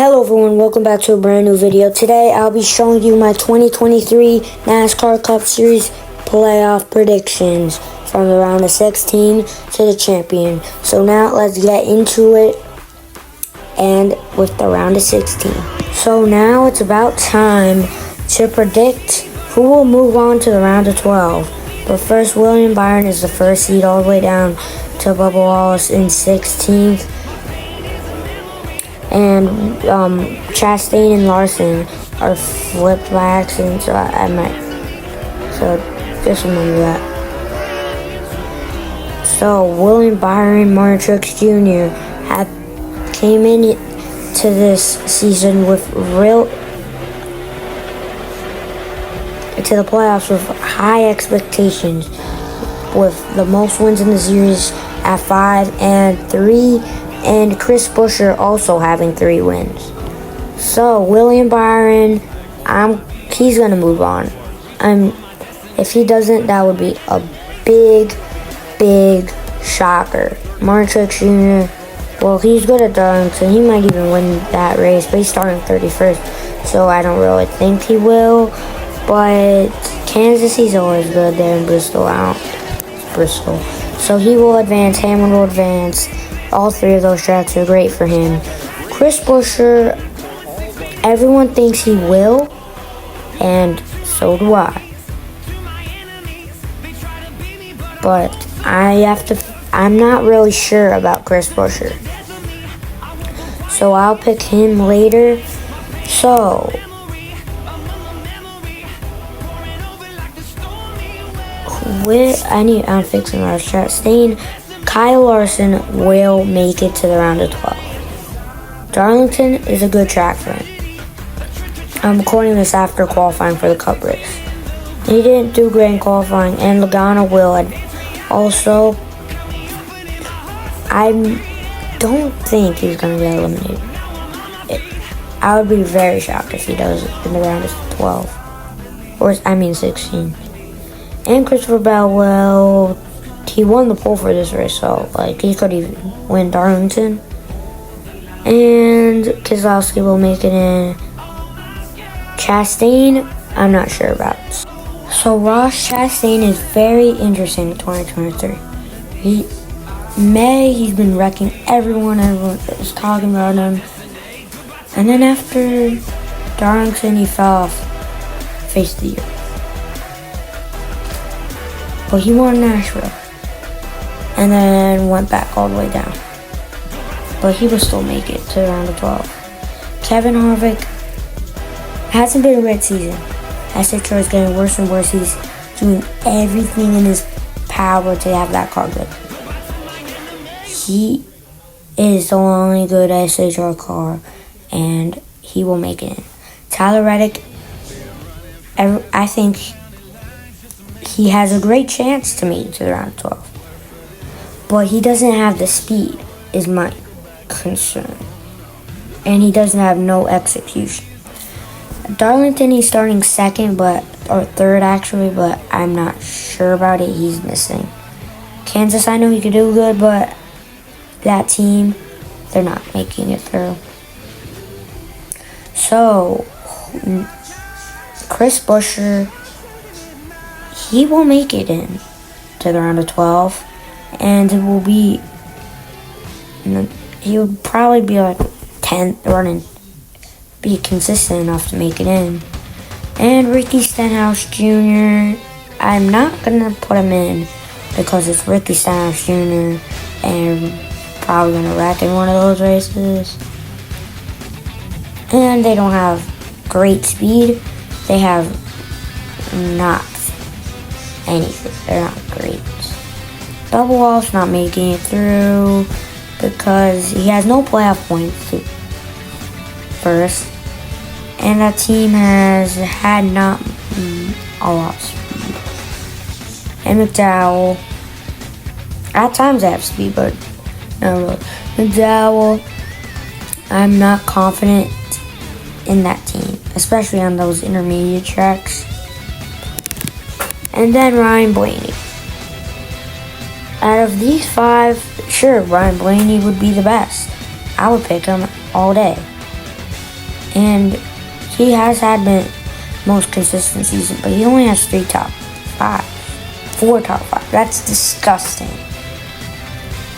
Hello everyone, welcome back to a brand new video. Today I'll be showing you my 2023 NASCAR Cup Series playoff predictions from the round of 16 to the champion. So now let's get into it and with the round of 16. So now it's about time to predict who will move on to the round of 12. But first, William Byron is the first seed all the way down to Bubba Wallace in 16th. And Chastain and Larson are flipped by accident, so I might. So just remember that. So William Byron, Martin Truex Jr. came into this season to the playoffs with high expectations, with the most wins in the series at 5 and 3. And Chris Buescher also having 3 wins. So William Byron, he's gonna move on. If he doesn't, that would be a big shocker. Martin Truex Jr. Well, he's good at Darlington. He might even win that race, but he's starting 31st, so I don't really think he will. But Kansas, he's always good there in Bristol. Bristol. So he will advance. Hamlin will advance. All 3 of those tracks are great for him. Chris Buescher, everyone thinks he will, and so do I. But I'm not really sure about Chris Buescher. So I'll pick him later. So I'm fixing our Chastain. Kyle Larson will make it to the round of 12. Darlington is a good track for him. I'm recording this after qualifying for the Cup race. He didn't do great in qualifying, and Logano will also. I don't think he's going to get eliminated. I would be very shocked if he does in the round of 12. 16. And Christopher Bell will. He won the pole for this race, so he could even win Darlington. And Keselowski will make it in. Chastain, I'm not sure about. So Ross Chastain is very interesting in 2023. He's been wrecking everyone is talking about him. And then after Darlington, he fell off face of the year. But he won Nashville. And then went back all the way down. But he will still make it to the round of 12. Kevin Harvick hasn't been a great season. SHR is getting worse and worse. He's doing everything in his power to have that car good. He is the only good SHR car, and he will make it in. Tyler Reddick, I think he has a great chance to make it to the round of 12. But he doesn't have the speed, is my concern. And he doesn't have no execution. Darlington, he's starting second, or third actually, but I'm not sure about it. He's missing. Kansas, I know he could do good, but that team, they're not making it through. So, Chris Buescher, he will make it in to the round of 12. And it will be, he would probably be 10th running, be consistent enough to make it in. And Ricky Stenhouse Jr., I'm not going to put him in because it's Ricky Stenhouse Jr. and probably going to wreck in one of those races. And they don't have great speed. They have not anything. They're not great. Bubba Wallace not making it through because he has no playoff points first, and that team has had not a lot of speed. And McDowell, at times they have speed, but not really. McDowell, I'm not confident in that team, especially on those intermediate tracks. And then Ryan Blaney. Out of these 5, sure, Ryan Blaney would be the best. I would pick him all day. and he has had the most consistent season, but he only has 4 top 5. That's disgusting.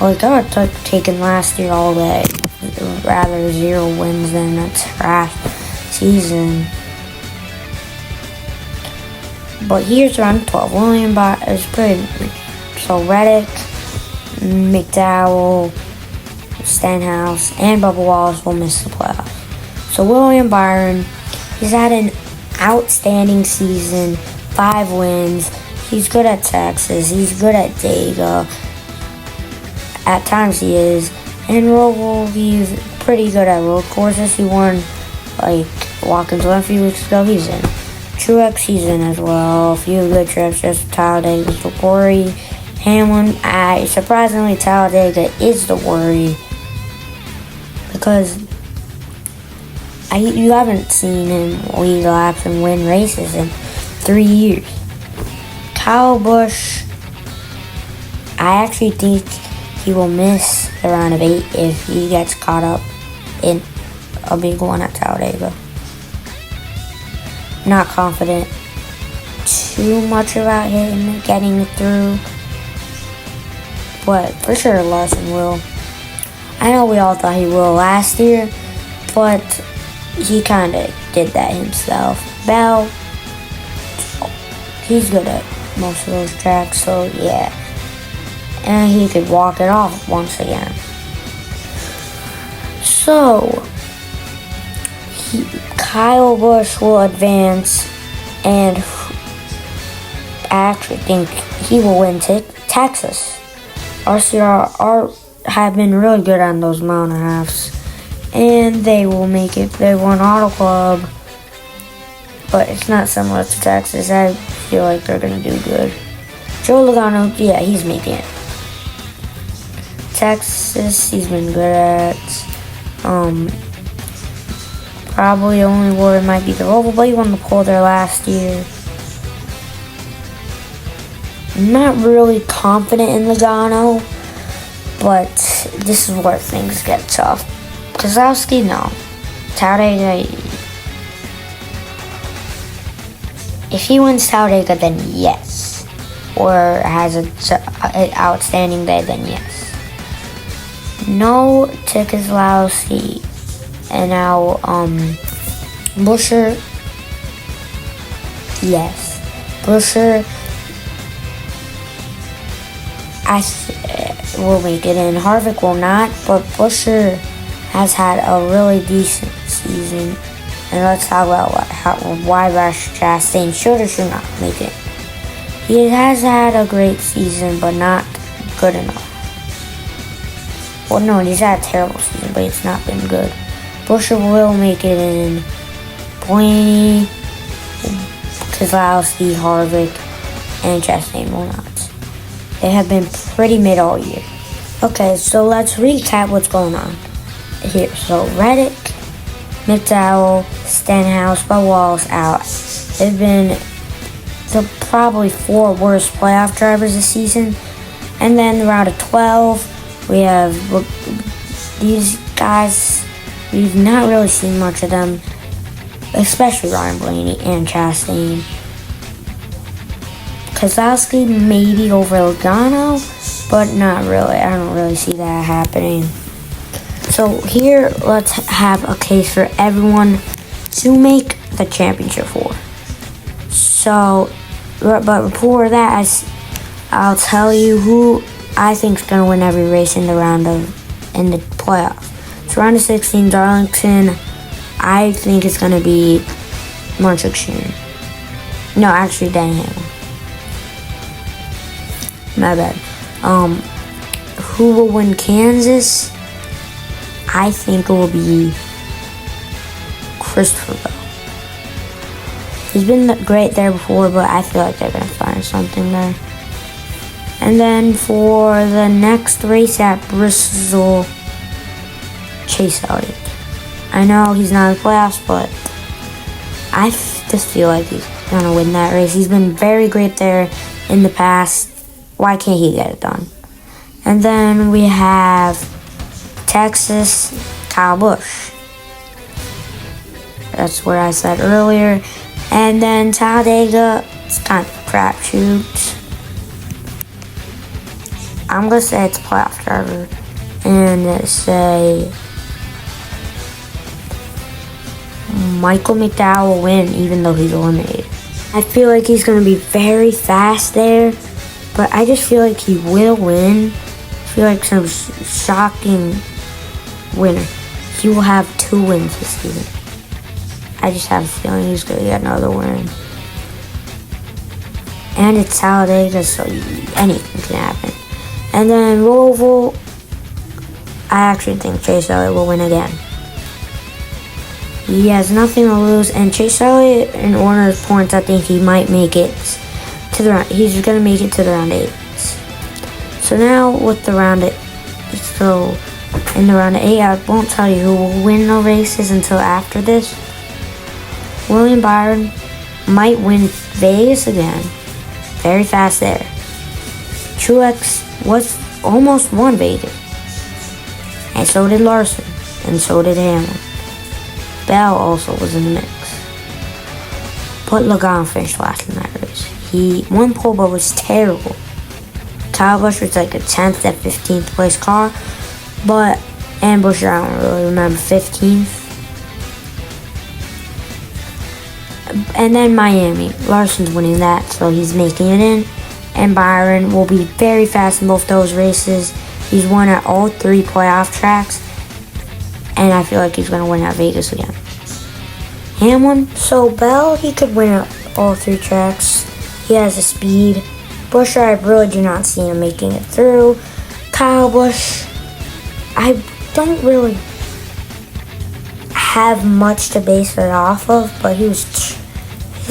Well, he could have taken last year all day. Rather 0 wins than a trash season. But here's round 12. William Byron is pretty. So Reddick, McDowell, Stenhouse, and Bubba Wallace will miss the playoffs. So William Byron, he's had an outstanding season, 5 wins. He's good at Texas. He's good at Dega. At times he is. And Roval, he's pretty good at road courses. He won like Watkins a few weeks ago. He's in. Truex, he's in as well. A few good trips. Just Talladega, the worry. Hamlin, surprisingly, Talladega is the worry because you haven't seen him lead laps and win races in 3 years. Kyle Busch, I actually think he will miss the round of 8 if he gets caught up in a big one at Talladega. Not confident too much about him getting through, but for sure Larson will. I know we all thought he will last year, but he kind of did that himself. Bell, he's good at most of those tracks, so yeah. And he could walk it off once again. So, Kyle Busch will advance, and I actually think he will win Texas. RCR have been really good on those mile and a halves, and they will make it. They won Auto Club, but it's not similar to Texas. I feel like they're going to do good. Joe Logano, yeah, he's making it. Texas, he's been good at. Probably only worry might be the Roval, but he won the pole there last year. I'm not really confident in Logano, but this is where things get tough. Kozlowski, no. Talladega, if he wins Talladega, then yes. Or has an outstanding day, then yes. No to Kozlowski. And now, Buescher, yes. Buescher, will make it in. Harvick will not, but Buescher has had a really decent season. And let's talk about why Chastain should or should not make it. He has had a great season, but not good enough. Well, no, he's had a terrible season, but it's not been good. Buescher will make it in. Blaney, Kozlowski, Harvick, and Chastain will not. They have been pretty mid all year. Okay, so let's recap what's going on here. So Reddick, McDowell, Stenhouse, Bubba Wallace out. They've been the probably 4 worst playoff drivers this season. And then round of 12, we have these guys. We've not really seen much of them, especially Ryan Blaney and Chastain. Kozlowski maybe over Logano, but not really. I don't really see that happening. So here, let's have a case for everyone to make the championship for. So, but before that, I'll tell you who I think is going to win every race in the playoffs. So round of 16, Darlington, I think it's going to be Marshall Jr. No, actually, Danny Hamlin. My bad. Who will win Kansas? I think it will be Christopher Bell. He's been great there before, but I feel like they're going to find something there. And then for the next race at Bristol, Chase Elliott. I know he's not in the playoffs, but I just feel like he's going to win that race. He's been very great there in the past. Why can't he get it done? And then we have Texas, Kyle Busch. That's what I said earlier. And then Talladega, it's kind of a crapshoot. I'm going to say it's a playoff driver. And say Michael McDowell will win even though he's eliminated. I feel like he's going to be very fast there, but I just feel like he will win. I feel like some shocking winner. He will have 2 wins this season. I just have a feeling he's going to get another win. And it's Talladega, so anything can happen. And then Louisville, I actually think Chase Elliott will win again. He has nothing to lose, and Chase Elliott, in order of points, I think he might make it to the round. He's going to make it to the round 8. So now with the round 8, so in the round 8, I won't tell you who will win the races until after this. William Byron might win Vegas again. Very fast there. Truex was almost won Vegas. And so did Larson. And so did Hamlin. Bell also was in the mix. But Logano finished last in that race. He won pole, but was terrible. Kyle Busch was like a 10th and 15th place car. And Busch, I don't really remember, 15th. And then Miami. Larson's winning that, so he's making it in. And Byron will be very fast in both those races. He's won at all 3 playoff tracks. And I feel like he's going to win at Vegas again. Hamlin, so Bell, he could win at all 3 tracks. He has the speed. Busch, I really do not see him making it through. Kyle Busch, I don't really have much to base it off of, but he's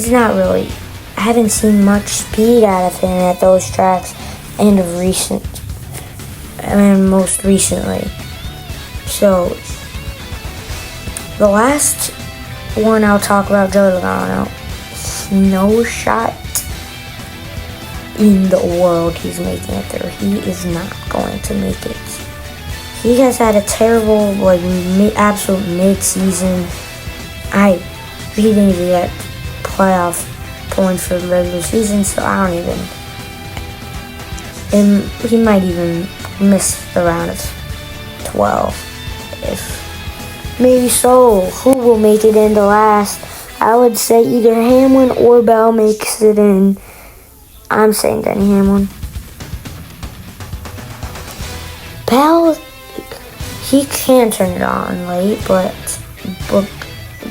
not really, I haven't seen much speed out of him at those tracks most recently. So, the last one I'll talk about, Joey Logano. No shot in the world he's making it through. He is not going to make it. He has had a terrible, absolute mid-season. He didn't even get playoff points for the regular season, so I don't even. And he might even miss the round of 12. Maybe so. Who will make it into last? I would say either Hamlin or Bell makes it in. I'm saying Denny Hamlin. Bell, he can turn it on late, but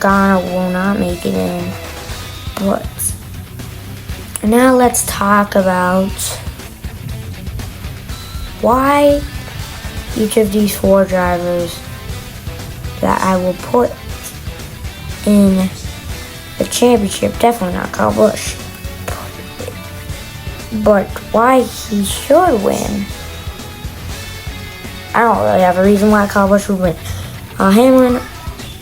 Ghana will not make it in. But now let's talk about why each of these 4 drivers that I will put in the championship, definitely not Kyle Busch, but why he should win. I don't really have a reason why Kyle Busch would win. Hamlin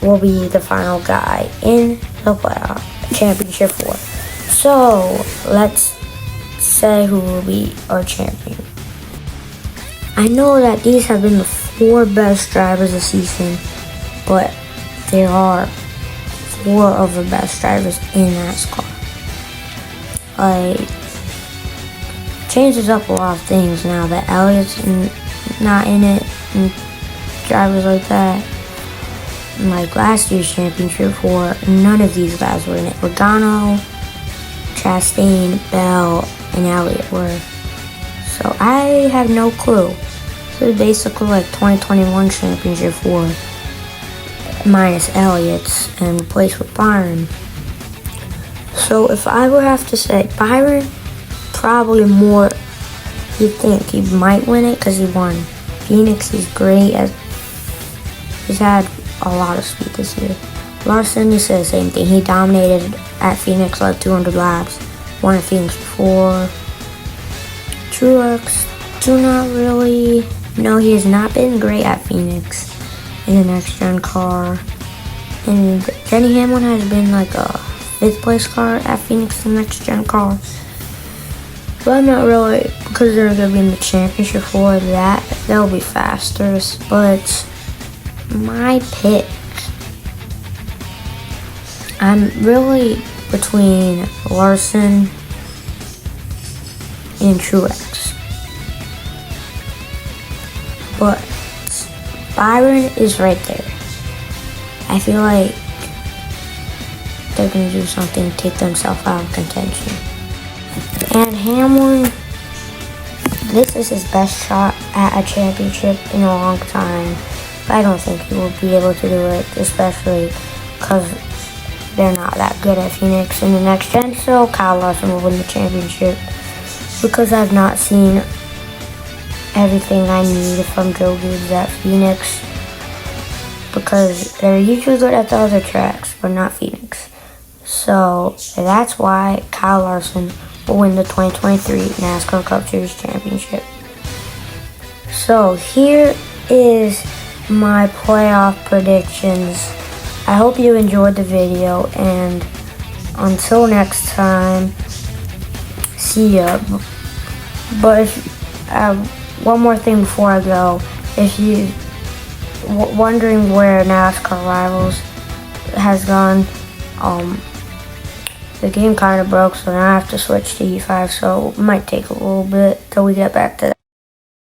will be the final guy in the playoff championship 4. So let's say who will be our champion. I know that these have been the 4 best drivers this season, but there are 4 of the best drivers in NASCAR. Changes up a lot of things now that Elliott's not in it, and drivers like that. Like last year's championship 4, none of these guys were in it. Logano, Chastain, Bell, and Elliott were. So I have no clue. So basically like 2021 championship 4 minus Elliott's and replaced with Byron. So if I would have to say Byron, probably more, you'd think he might win it because he won Phoenix. He's great. He's had a lot of speed this year. Larson, you said the same thing. He dominated at Phoenix like 200 laps. Won at Phoenix before. Truex, do not really. No, he has not been great at Phoenix in the next gen car. And Denny Hamlin has been like a 5th place car at Phoenix, the next gen car. But I'm not really, because they're going to be in the championship for that. They'll be faster. But my pick I'm really between Larson and Truex. But Byron is right there. I feel like they're going to do something to take themselves out of contention. And Hamlin, this is his best shot at a championship in a long time. But I don't think he will be able to do it, especially because they're not that good at Phoenix in the next gen. So Kyle Larson will win the championship because I've not seen everything I need from Joe Gibbs at Phoenix, because they're usually good at the other tracks, but not Phoenix. So that's why Kyle Larson will win the 2023 NASCAR Cup Series Championship. So here is my playoff predictions. I hope you enjoyed the video, and until next time, see ya. But if, one more thing before I go, if you wondering where NASCAR Rivals has gone, the game kind of broke, so now I have to switch to E5, so it might take a little bit till we get back to that.